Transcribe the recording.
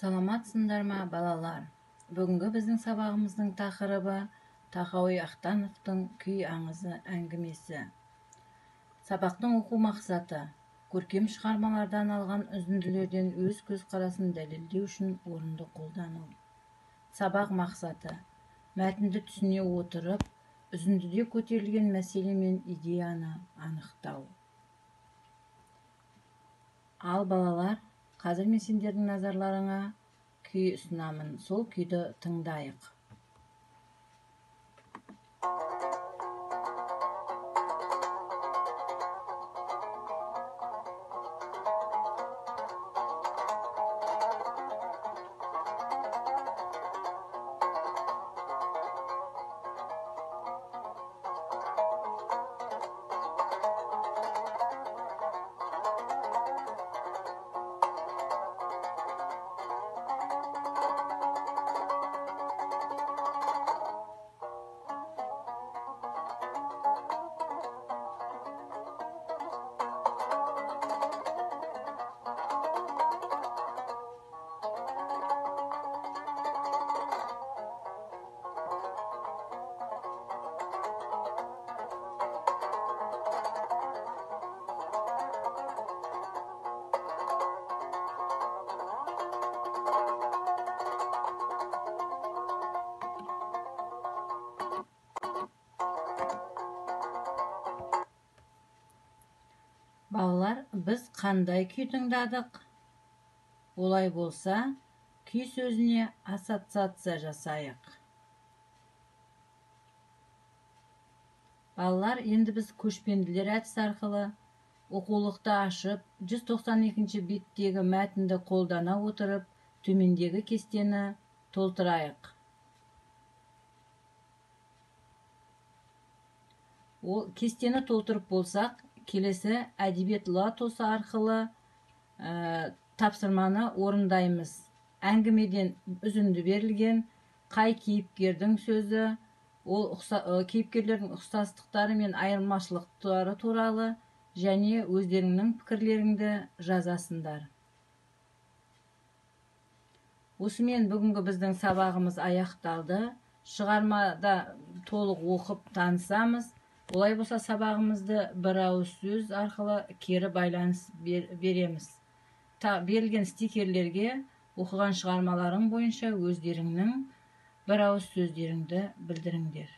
Саламатсыңдар ма, балалар? Бүгінгі біздің сабағымыздың тақырыбы Тахауи Ахтановтың «Күй аңызы» әңгімесі. Сабақтың оқу мақсаты көркем шығармалардан алған үзінділерден өз көзқарасын дәлелдеу үшін орынды қолдану. Сабақ мақсаты мәтінді түсіне отырып, үзіндіде көтерілген мәселе мен идеяны анықтау. Ал балалар, қазір мен сендердің назарларыңа күй ұсынамын, сол күйді тыңдайық. Балалар, біз қандай күй тыңдадық? Олай болса, күй сөзіне ассоциация жасайық. Балалар, енді біз көшпенділер әдісі арқылы оқулықты ашып, 192 беттегі мәтінді қолдана отырып, төмендегі кестені толтырайық. Ол кестені толтырып болсақ, келесі әдебиет лотосы арқылы тапсырманы орындаймыз. Әңгімеден үзінді берілген қай кейіпкердің сөзі, ол кейіпкерлердің ұқсастықтары мен айырмашылықтары туралы және өздеріңнің пікірлеріңді жазасыңдар. Осымен бүгінгі біздің сабағымыз аяқталды. Шығармада толық оқып танысамыз. Олай болса, сабағымызды бір ауыз сөз арқылы кері байланыс береміз. Берілген стикерлерге оқыған шығармаларың бойынша өздеріңнің бір ауыз сөздеріңді білдіріңдер.